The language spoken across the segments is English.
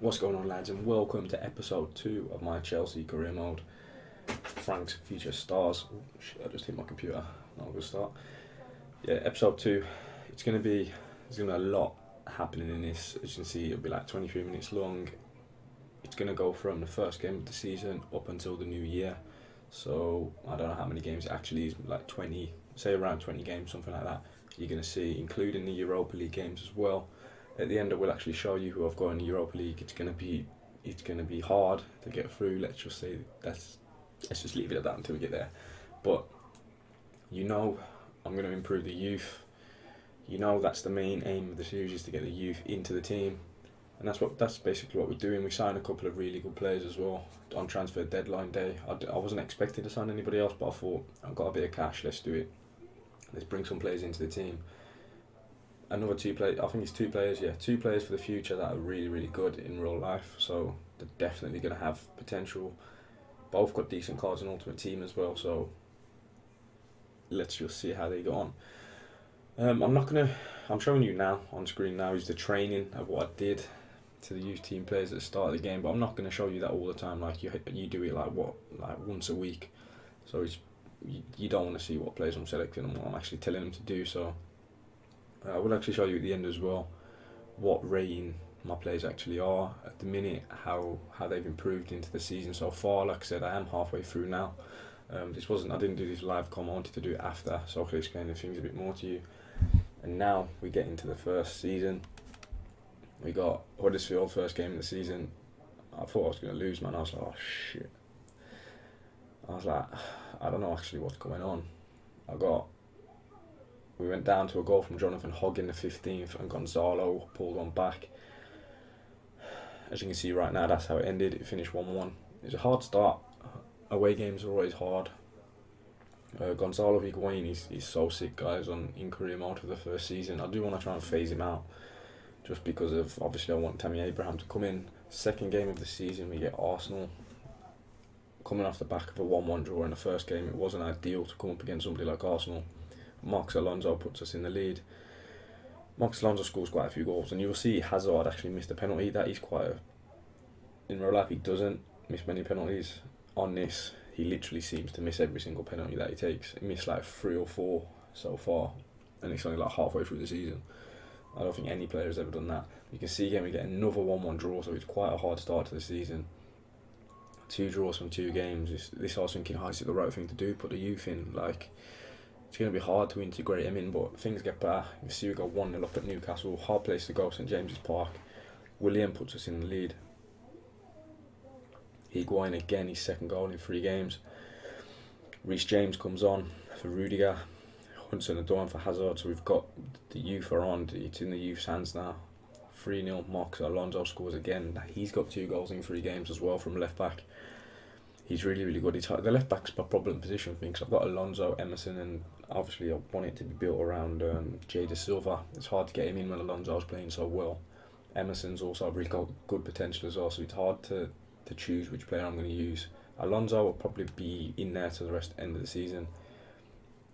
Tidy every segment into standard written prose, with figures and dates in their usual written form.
What's going on, lads, and welcome to episode 2 of my Chelsea career mode. Frank's future stars. Oh, shit, I just hit my computer. Not a good start. Yeah, episode 2. There's gonna be a lot happening in this. As you can see, it'll be like 23 minutes long. It's gonna go from the first game of the season up until the new year. So I don't know how many games it actually is, like 20, say around 20 games, something like that. You're gonna see, including the Europa League games as well. At the end, I will actually show you who I've got in the Europa League. It's gonna be hard to get through. Let's just leave it at that until we get there. But I'm gonna improve the youth. That's the main aim of the series, is to get the youth into the team, and that's basically what we're doing. We signed a couple of really good players as well on transfer deadline day. I wasn't expecting to sign anybody else, but I thought, I've got a bit of cash. Let's do it. Let's bring some players into the team. Another 2 players, I think it's 2 players, 2 players for the future that are really, really good in real life, so they're definitely going to have potential. Both got decent cards in Ultimate Team as well, so let's just see how they go on. I'm showing you now, on screen now, is the training of what I did to the youth team players at the start of the game, but I'm not going to show you that all the time, like you do it like once a week, so you don't want to see what players I'm selecting and what I'm actually telling them to do, so I will actually show you at the end as well what rating my players actually are at the minute, how they've improved into the season so far. Like I said, I am halfway through now. I didn't do this live com, I wanted to do it after, so I could explain the things a bit more to you. And now we get into the first season. We got Huddersfield, first game of the season. I thought I was going to lose, man. I was like, oh shit. I was like, I don't know actually what's going on. We went down to a goal from Jonathan Hogg in the 15th, and Gonzalo pulled one back. As you can see right now, that's how it ended. It finished 1-1. It's a hard start. Away games are always hard. Gonzalo Higuain, he's so sick, guys, in career mode for the first season. I do want to try and phase him out, just because of, obviously I want Tammy Abraham to come in. Second game of the season, we get Arsenal. Coming off the back of a 1-1 draw in the first game, it wasn't ideal to come up against somebody like Arsenal. Marcos Alonso puts us in the lead. Marcos Alonso scores quite a few goals, and you will see Hazard actually missed a penalty. That is in real life, he doesn't miss many penalties. On this, he literally seems to miss every single penalty that he takes. He missed like 3 or 4 so far, and it's only like halfway through the season. I don't think any player has ever done that. You can see again we get another 1-1 draw, so it's quite a hard start to the season. 2 draws from 2 games. This I was thinking, is it the right thing to do? Put the youth in, like. It's going to be hard to integrate him in, but things get better. You see we go 1-0 up at Newcastle. Hard place to go, St James's Park. William puts us in the lead. Higuain again, his second goal in 3 games. Reece James comes on for Rudiger. Hudson-Odoi for Hazard. So we've got the youth are on. It's in the youth's hands now. 3-0. Marcos Alonso scores again. He's got 2 goals in 3 games as well from left back. He's really, really good. The left back's my problem position for me, because I've got Alonso, Emerson, and obviously I want it to be built around Jay De Silva. It's hard to get him in when Alonso's playing so well. Emerson's also really got good potential as well, so it's hard to choose which player I'm going to use. Alonso will probably be in there to the end of the season,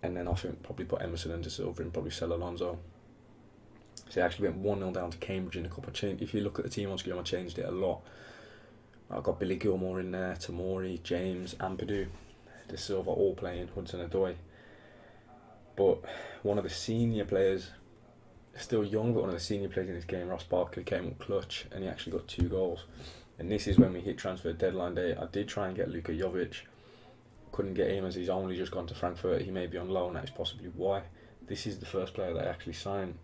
and then I think probably put Emerson and De Silva and probably sell Alonso. So I actually went 1-0 down to Cambridge in a couple of changes. If you look at the team on screen, I changed it a lot. I've got Billy Gilmore in there, Tamori, James, Ampadu, De Silva all playing, Hudson-Odoi. But one of the senior players, still young, but one of the senior players in this game, Ross Barkley, came up clutch, and he actually got 2 goals. And this is when we hit transfer deadline day. I did try and get Luka Jovic. Couldn't get him, as he's only just gone to Frankfurt. He may be on loan, that is possibly why. This is the first player that I actually signed.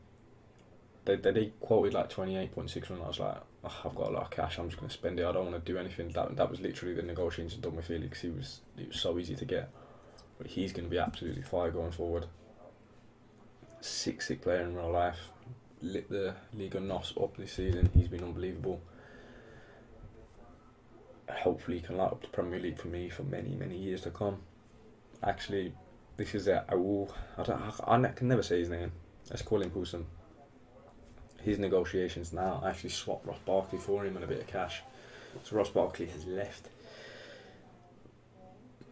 They quoted like 28.6 million. I was like, I've got a lot of cash, I'm just going to spend it. I don't want to do anything. That was literally the negotiations done with Felix. It was so easy to get. But he's going to be absolutely fire going forward. Sick player in real life. Lit the Liga NOS up this season. He's been unbelievable. Hopefully he can light up the Premier League for me for many, many years to come. Actually, this is I can never say his name. Let's call him Husam. His negotiations now, I actually swapped Ross Barkley for him and a bit of cash. So Ross Barkley has left.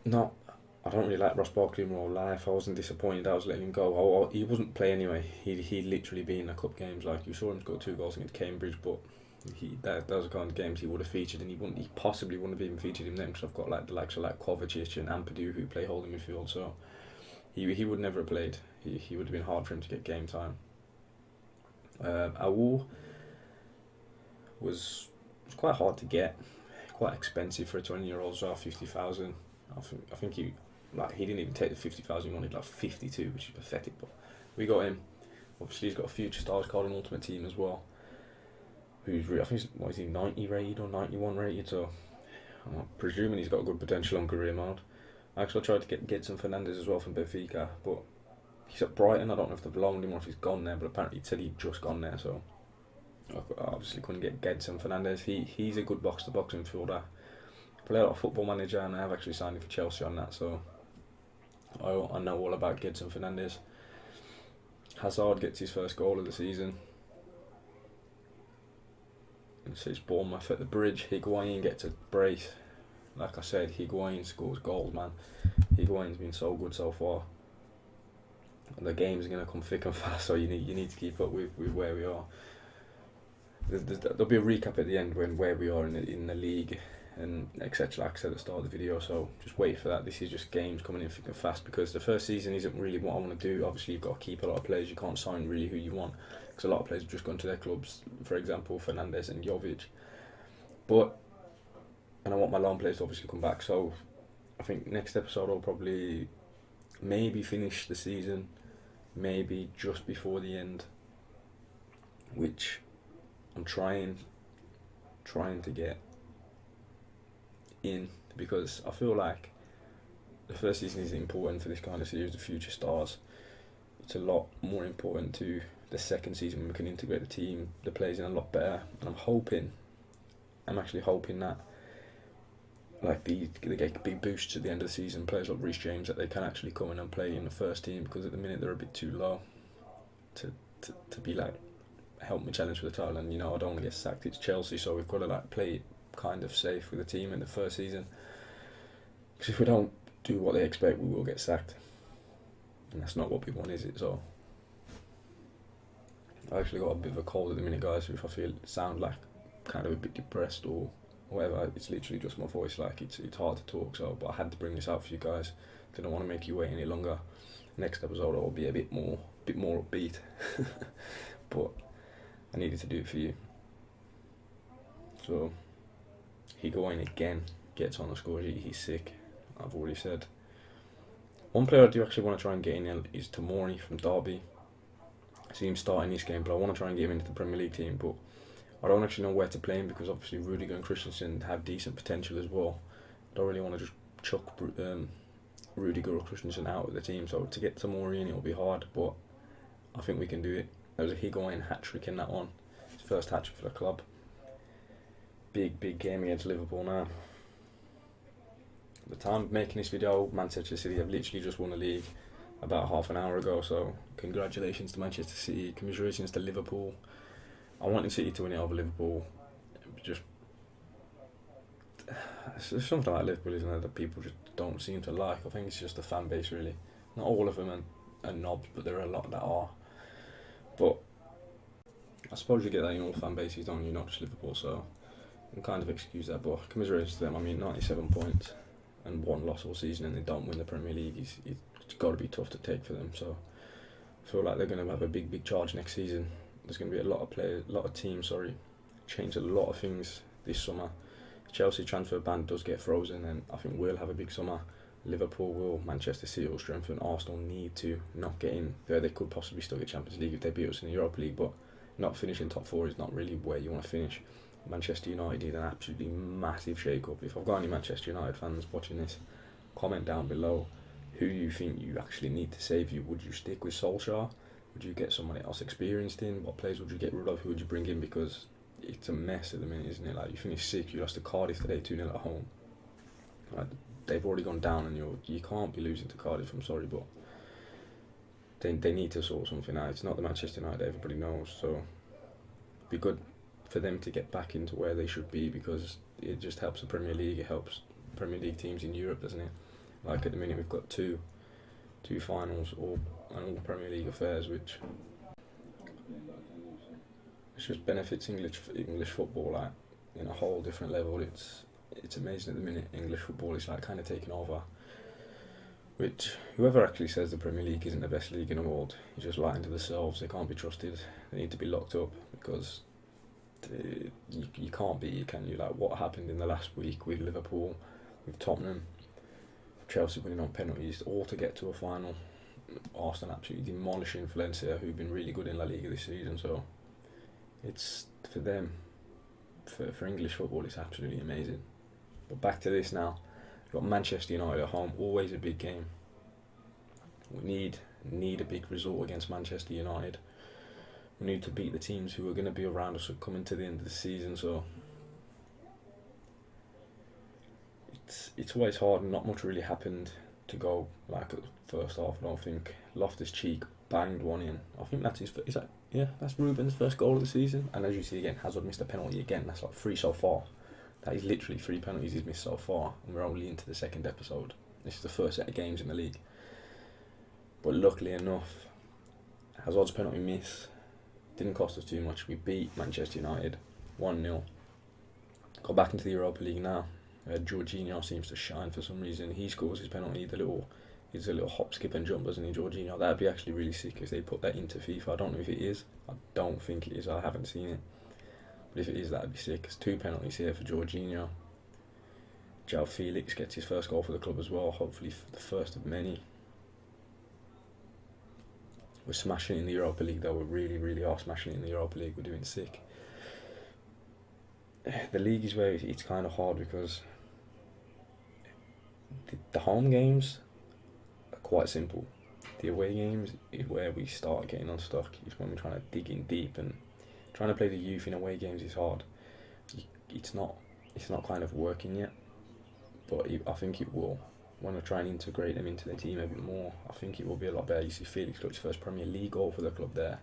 I don't really like Ross Barkley in real life. I wasn't disappointed I was letting him go. He wasn't play anyway. He'd literally been in the cup games. Like, you saw him score 2 goals against Cambridge, but Those are kind of games he would have featured, and he possibly wouldn't have even featured him then, because I've got like the likes of like Kovacic and Ampadu who play holding midfield, so he would never have played. He would have been hard for him to get game time. Awu was quite hard to get, quite expensive for a 20-year-old, so 50,000. I think he didn't even take the 50,000. He wanted like 52, which is pathetic. But we got him. Obviously, he's got a future stars card in Ultimate Team as well. I think he's 90 rated or 91 rated. So I'm presuming he's got a good potential on career mode. Actually, I tried to get Gedson Fernandes as well from Benfica, but he's at Brighton. I don't know if they've loaned him or if he's gone there, but apparently he said he'd just gone there. So I obviously couldn't get Gedson Fernandes. He's a good box-to-box midfielder. Play a lot of Football Manager, and I have actually signed him for Chelsea on that, so I know all about Gedson Fernandes. Hazard gets his first goal of the season. And so it's Bournemouth at the bridge. Higuain gets a brace. Like I said, Higuain scores goals, man. Higuain's been so good so far. And the game's going to come thick and fast, so you need to keep up with where we are. There'll be a recap at the end where we are in the league and etc. like I said at the start of the video, so just wait for that. This is just games coming in thick and fast, because the first season isn't really what I want to do. Obviously, you've got to keep a lot of players. You can't sign really who you want, because a lot of players have just gone to their clubs, for example Fernandes and Jovic. And I want my loan players to obviously come back, so I think next episode I'll probably maybe finish the season, maybe just before the end, which I'm trying to get in, because I feel like the first season is important for this kind of series, the future stars. It's a lot more important to the second season when we can integrate the team, the players in a lot better. And I'm actually hoping that like they get big boosts at the end of the season, players like Reece James, that they can actually come in and play in the first team, because at the minute they're a bit too low to be like help me challenge for the title. And I don't want to get sacked. It's Chelsea, so we've got to like play kind of safe with the team in the first season, because if we don't do what they expect, we will get sacked, and that's not what we want, is it? So I actually got a bit of a cold at the minute, guys, so if I sound like kind of a bit depressed or whatever, it's literally just my voice. Like it's hard to talk, so but I had to bring this out for you guys. Didn't want to make you wait any longer. Next episode will be a bit more upbeat but I needed to do it for you. So Higuain again gets on the score sheet. He's sick, I've already said. One player I do actually want to try and get in is Tomori from Derby. I see him starting this game, but I want to try and get him into the Premier League team, but I don't actually know where to play him, because obviously Rudiger and Christensen have decent potential as well. I don't really want to just chuck Rudiger or Christensen out of the team, so to get Tomori in, it'll be hard, but I think we can do it. There was a Higuain hat-trick in that one. His first hat-trick for the club. Big game against Liverpool now. At the time of making this video, Manchester City have literally just won the league about half an hour ago, so congratulations to Manchester City, commiserations to Liverpool. I wanted City to win it over Liverpool. There's something like Liverpool, isn't there, that people just don't seem to like. I think it's just the fan base, really. Not all of them are knobs, but there are a lot that are. But I suppose you get that in all fan bases, don't you? Not just Liverpool, so I can kind of excuse that. But commiserations to them. I mean, 97 points and one loss all season, and they don't win the Premier League. It's got to be tough to take for them. So I feel like they're going to have a big charge next season. There's going to be a lot of teams, change a lot of things this summer. Chelsea transfer ban does get frozen, and I think we'll have a big summer. Liverpool will, Manchester City will strengthen, Arsenal need to not get in there. They could possibly still get Champions League if they beat us in the Europa League, but not finishing top four is not really where you want to finish. Manchester United did an absolutely massive shake-up. If I've got any Manchester United fans watching this, comment down below who you think you actually need to save you. Would you stick with Solskjaer? Would you get someone else experienced in? What players would you get rid of? Who would you bring in? Because it's a mess at the minute, isn't it? Like, you finished sick, you lost to Cardiff today 2-0 at home. Like, they've already gone down, and you can't be losing to Cardiff, I'm sorry, but they need to sort something out. It's not the Manchester United everybody knows, so it'd be good for them to get back into where they should be, because it just helps the Premier League, it helps Premier League teams in Europe, doesn't it? Like, at the minute we've got two finals and all Premier League affairs, which It just benefits English football like in a whole different level. It's amazing at the minute. English football is like kind of taking over. Which whoever actually says the Premier League isn't the best league in the world is just lying to themselves. They can't be trusted. They need to be locked up because you can't be, can you? Like what happened in the last week with Liverpool, with Tottenham, Chelsea winning on penalties, all to get to a final. Arsenal absolutely demolishing Valencia, who've been really good in La Liga this season. So it's for them, for English football, it's absolutely amazing. But back to this now. We've got Manchester United at home, always a big game. We need a big result against Manchester United. We need to beat the teams who are going to be around us coming to the end of the season. So it's always hard, and not much really happened to go like at the first half. I don't think Loftus-Cheek banged one in. I think that's that's Ruben's first goal of the season. And as you see again, Hazard missed a penalty again. That's like 3 so far. That is literally 3 penalties he's missed so far, and we're only into the second episode. This is the first set of games in the league. But luckily enough, Hazard's penalty miss didn't cost us too much. We beat Manchester United 1-0. Got back into the Europa League now. Jorginho seems to shine for some reason. He scores his penalty. He's a little hop, skip and jump, doesn't he, Jorginho? That'd be actually really sick if they put that into FIFA. I don't know if it is. I don't think it is. I haven't seen it. But if it is, that'd be sick. There's 2 penalties here for Jorginho. João Felix gets his first goal for the club as well. Hopefully the first of many. We're smashing it in the Europa League though. We really, really are smashing it in the Europa League. We're doing sick. The league is where it's kind of hard because the home games are quite simple. The away games is where we start getting unstuck. It's when we're trying to dig in deep, and trying to play the youth in away games is hard. It's not kind of working yet, but I think it will. When I try and integrate them into the team a bit more, I think it will be a lot better. You see Felix got his first Premier League goal for the club there.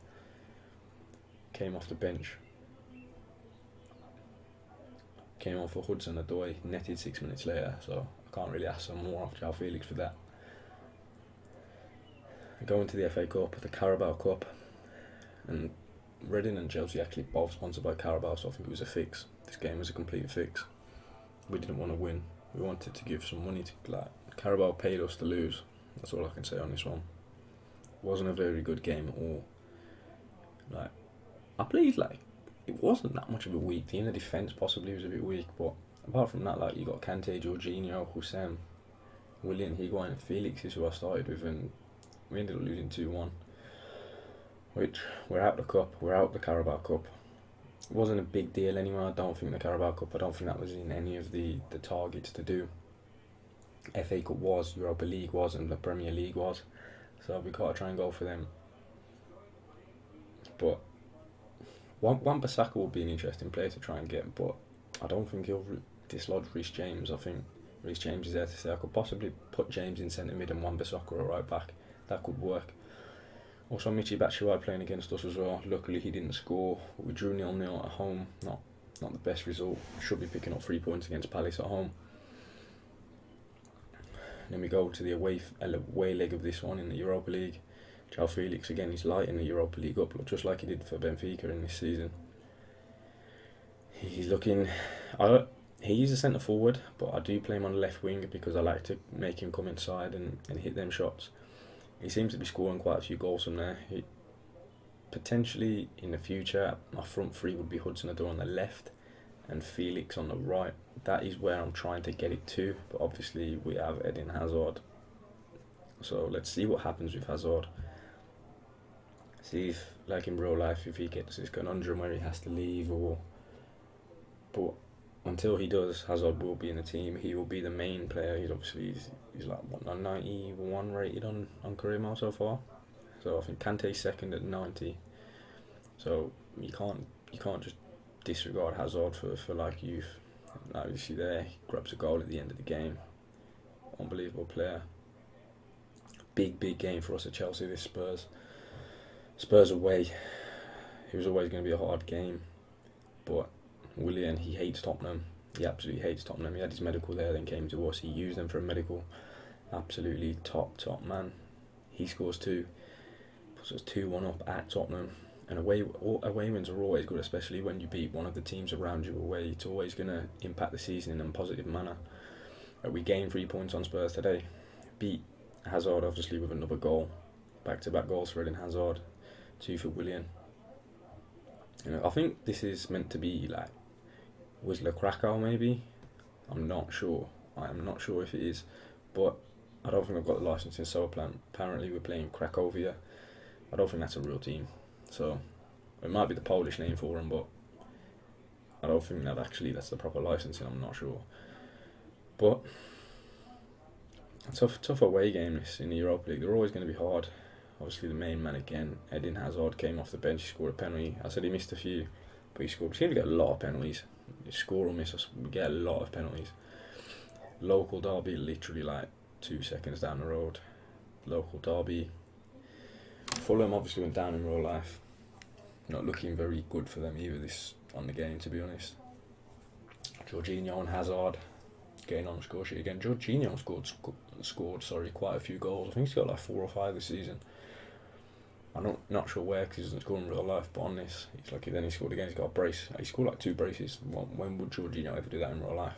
Came off the bench. Came on for Hudson-Odoi, netted 6 minutes later, so I can't really ask some more off João Felix for that. Going to the FA Cup, the Carabao Cup, and Reading and Chelsea actually both sponsored by Carabao, so I think it was a fix. This game was a complete fix. We didn't want to win. We wanted to give some money to Carabao paid us to lose. That's all I can say on this one. Wasn't a very good game at all. I believe it wasn't that much of a weak team. The defence possibly was a bit weak, but apart from that, you got Kante, Jorginho, Hussein, Willian, Higuain, and Felix is who I started with, and we ended up losing 2-1. Which we're out the cup. We're out the Carabao Cup. It wasn't a big deal anyway. I don't think the Carabao Cup. I don't think that was in any of the targets to do. FA Cup was, Europa League was, and the Premier League was. So we got to try and go for them. But Wan-Bissaka will be an interesting player to try and get, but I don't think he'll dislodge Reece James. I think Reece James is there to stay. I could possibly put James in centre mid and Wan-Bissaka at right back. That could work. Also, Michy Batshuayi playing against us as well. Luckily, he didn't score. We drew 0-0 at home. Not the best result. Should be picking up 3 points against Palace at home. Then we go to the away leg of this one in the Europa League. João Felix again, he's lighting the Europa League up, just like he did for Benfica in this season. He's looking... He's a centre forward, but I do play him on the left wing because I like to make him come inside and hit them shots. He seems to be scoring quite a few goals from there. Potentially in the future, my front three would be Hudson-Odoi on the left and Felix on the right. That is where I'm trying to get it to, but obviously we have Eden Hazard. So let's see what happens with Hazard. See if, like in real life, if he gets this conundrum where he has to leave but until he does, Hazard will be in the team. He will be the main player. He's like 91 rated on career mile so far. So I think Kante's second at 90. So you can't just disregard Hazard for youth. Like you see there, he grabs a goal at the end of the game. Unbelievable player. Big game for us at Chelsea. This Spurs away. It was always going to be a hard game, but Willian, he hates Tottenham. He absolutely hates Tottenham. He had his medical there, then came to us. He used them for a medical. Absolutely top man. He scores 2, puts us 2-1 up at Tottenham, And away wins are always good, especially when you beat one of the teams around you away. It's always going to impact the season in a positive manner. We gained 3 points on Spurs today. Beat Hazard, obviously, with another goal. Back-to-back goals for Eden Hazard. 2 for Willian. I think this is meant to be like Wisla Krakow, maybe. I'm not sure. I am not sure if it is. But I don't think I've got the licence in Southampton. Apparently we're playing Cracovia. I don't think that's a real team. So it might be the Polish name for them, but I don't think that's the proper licensing. I'm not sure. But a tough away game this in the Europa League. They're always going to be hard. Obviously the main man again, Eden Hazard, came off the bench, scored a penalty. I said he missed a few, but he scored. We seem to get a lot of penalties. You score or miss, we get a lot of penalties. Local derby, literally like 2 seconds down the road. Local derby. Fulham obviously went down in real life. Not looking very good for them either this on the game, to be honest. Jorginho and Hazard getting on the score sheet again. Jorginho scored quite a few goals. I think he's got like 4 or 5 this season. I'm not sure where, because he doesn't score in real life, but on this, he's lucky. Then he scored again. He's got a brace. He scored like 2 braces. When would Jorginho ever do that in real life?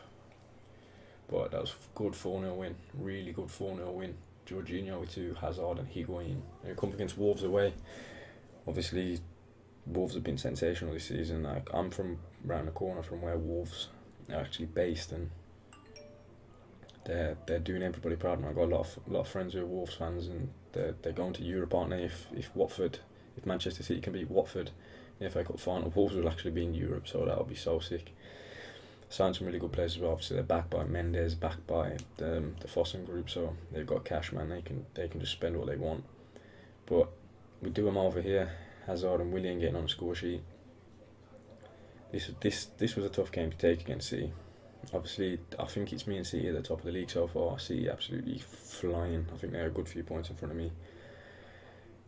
But that was a good 4-0 win. Really good 4-0 win. Jorginho with 2, Hazard and Higuain. They come against Wolves away. Obviously, Wolves have been sensational this season. Like, I'm from round the corner from where Wolves are actually based, and they're doing everybody proud. And I've got a lot of friends who are Wolves fans, and they're going to Europe, aren't they? If Manchester City can beat Watford in the FA Cup final, Wolves will actually be in Europe, so that'll be so sick. Signed some really good players as well. Obviously they're backed by Mendes, backed by the Fossen group, so they've got cash, man. They can just spend what they want. But we do them over here. Hazard and Willian getting on the score sheet. This was a tough game to take against City. Obviously, I think it's me and City at the top of the league so far. City absolutely flying. I think they're a good few points in front of me.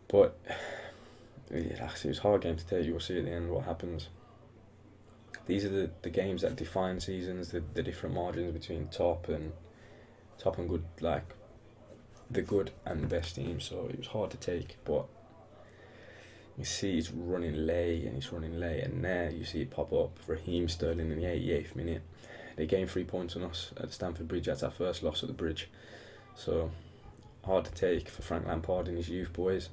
But yeah, it was a hard game to take. You'll see at the end what happens. These are the games that define seasons, the different margins between top and good, like the good and the best teams. So it was hard to take, but you see it's running late, and there you see it pop up. Raheem Sterling in the 88th minute. They gained 3 points on us at Stamford Bridge. That's our first loss at the Bridge. So hard to take for Frank Lampard and his youth boys.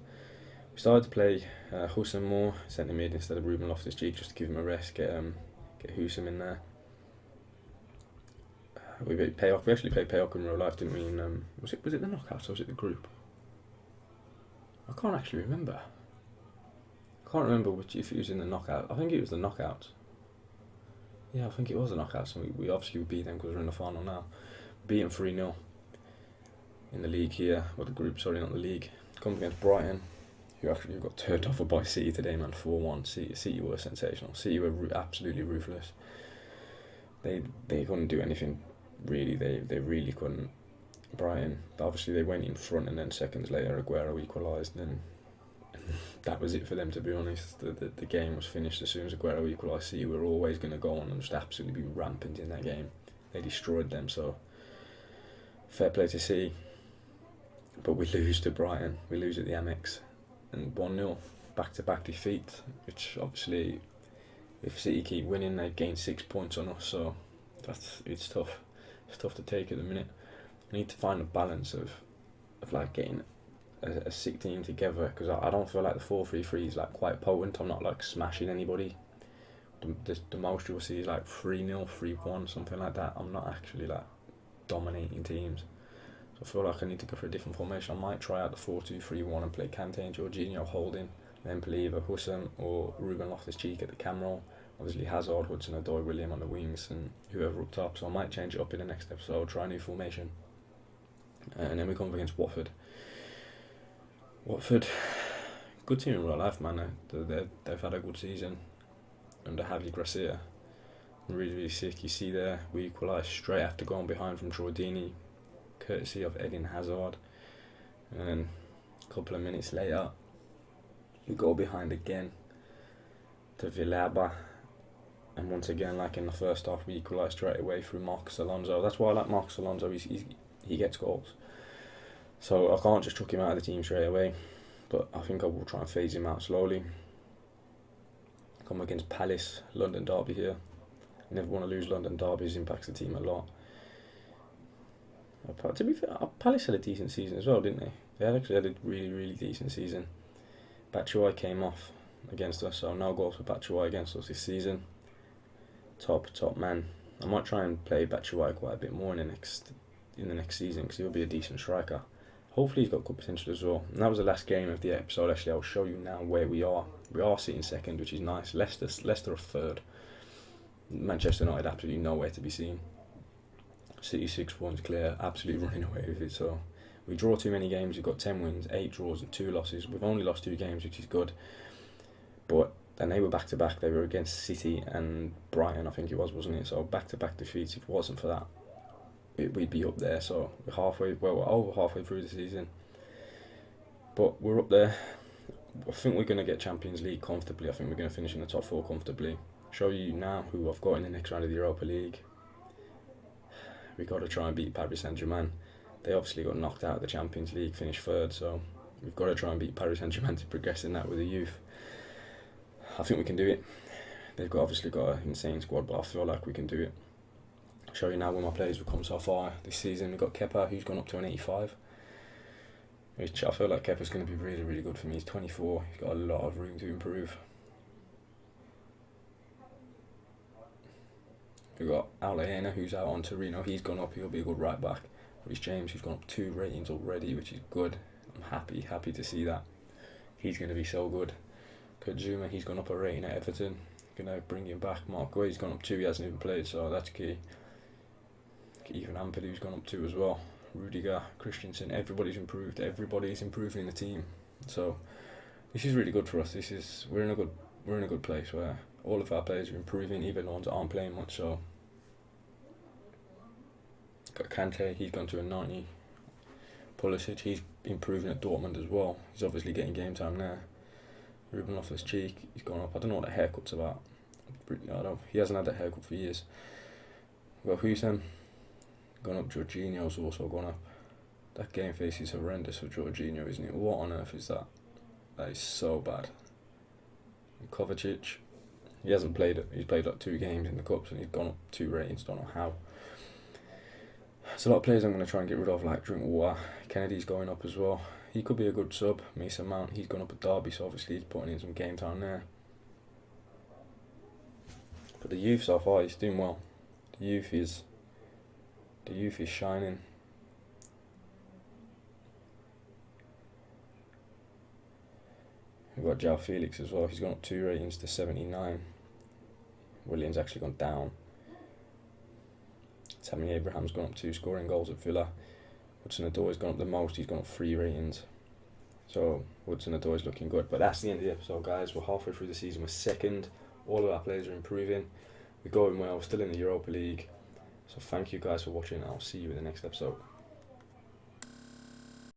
We started to play Husam more, centre mid instead of Ruben Loftus-Cheek, just to give him a rest, get Husam in there. We actually played Paok in real life, didn't we? And, was it the knockouts or was it the group? I can't actually remember. I can't remember if it was in the knockout. I think it was the knockouts. Yeah, I think it was the knockouts. And we obviously beat them because we're in the final now. Beat them 3-0 in the league here, or the group, sorry, not the league. Comes against Brighton, who actually got turned off by City today, man, 4-1. City were sensational. City were absolutely ruthless. They couldn't do anything, really. They really couldn't. Brighton, obviously they went in front, and then seconds later Aguero equalised, and that was it for them, to be honest. The game was finished as soon as Aguero equalised. City were always going to go on and just absolutely be rampant in that game. They destroyed them, so fair play to City. But we lose to Brighton. We lose at the Amex. And 1-0, back-to-back defeat, which obviously, if City keep winning, they gain 6 points on us, so it's tough. It's tough to take at the minute. I need to find a balance of like getting a sick team together, because I don't feel like the 4-3-3 is like quite potent. I'm not like smashing anybody. The most you'll see is like 3-0, 3-1, something like that. I'm not actually like dominating teams. I feel like I need to go for a different formation. I might try out the 4-2-3-1 and play Kante and Jorginho holding, then play either Husam or Ruben Loftus-Cheek at the cam roll. Obviously Hazard, Hudson-Odoi, William on the wings, and whoever up top. So I might change it up in the next episode, try a new formation. And then we come up against Watford. Good team in real life, man. They've had a good season under Javi Gracia. Really, really sick. You see there, we equalised straight after going behind from Troy Deeney, courtesy of Eden Hazard, and then a couple of minutes later we go behind again to Villalba, and once again, like in the first half, we equalise straight away through Marcos Alonso. That's why I like Marcos Alonso. He gets goals, so I can't just chuck him out of the team straight away, but I think I will try and phase him out slowly. come against Palace, London derby here. You never want to lose London derbies, impacts the team a lot. To be fair, Palace had a decent season as well, didn't they? They actually had a really, really decent season. Batshuayi came off against us, so no goals for Batshuayi against us this season. Top man. I might try and play Batshuayi quite a bit more in the next season, because he'll be a decent striker. Hopefully he's got good potential as well. And that was the last game of the episode. Actually, I'll show you now where we are. We are sitting second, which is nice. Leicester are third. Manchester United absolutely nowhere to be seen. City 6 points clear, absolutely running away with it. So we draw too many games. We've got 10 wins, 8 draws and 2 losses. We've only lost 2 games, which is good. But and they were back to back. They were against City and Brighton, I think it was, wasn't it? So back to back defeats. If it wasn't for that, we'd be up there. So we're over halfway through the season, but we're up there. I think we're going to get Champions League comfortably. I think we're going to finish in the top 4 comfortably. Show you now who I've got in the next round of the Europa League. We got to try and beat Paris Saint-Germain. They obviously got knocked out of the Champions League, finished 3rd, so we've got to try and beat Paris Saint-Germain to progress in that with the youth. I think we can do it. They've obviously got an insane squad, but I feel like we can do it. I'll show you now where my players have come so far this season. We've got Kepa, who's gone up to an 85. Which I feel like Kepa's going to be really, really good for me. He's 24, he's got a lot of room to improve. We've got Alaena, who's out on Torino. He's gone up, he'll be a good right back. Rhys James, who's gone up 2 ratings already, which is good. I'm happy to see that. He's going to be so good. Kurt Zouma, he's gone up a rating at Everton. Going to bring him back. Mark Gue's gone up 2, he hasn't even played, so that's key. Even Ampadu, who's gone up 2 as well. Rudiger, Christensen, everybody's improved. Everybody's improving the team. So this is really good for us. We're in a good place where all of our players are improving, even the ones that aren't playing much. So got Kante, he's gone to a 90. Pulisic, he's improving at Dortmund as well. He's obviously getting game time there. Ruben Loftus-Cheek, he's gone up. I don't know what the haircut's about. He hasn't had that haircut for years. We've got Hussein, gone up. Jorginho's also gone up. That game face is horrendous for Jorginho, isn't it? What on earth is that? That is so bad. And Kovacic, he hasn't played it. He's played like 2 games in the cups and he's gone up 2 ratings. Don't know how. There's a lot of players I'm going to try and get rid of, like Drinkwater. Kennedy's going up as well. He could be a good sub. Mason Mount, he's gone up at Derby, so obviously he's putting in some game time there. But the youth so far, he's doing well. The youth is shining. We've got João Felix as well. He's gone up 2 ratings to 79. William's actually gone down. Tammy Abraham's gone up 2, scoring goals at Villa. Hudson-Odoi's gone up the most. He's gone up 3 ratings. So Hudson-Odoi's looking good. But that's the end of the episode, guys. We're halfway through the season. We're second. All of our players are improving. We're going well. We're still in the Europa League. So thank you guys for watching. I'll see you in the next episode.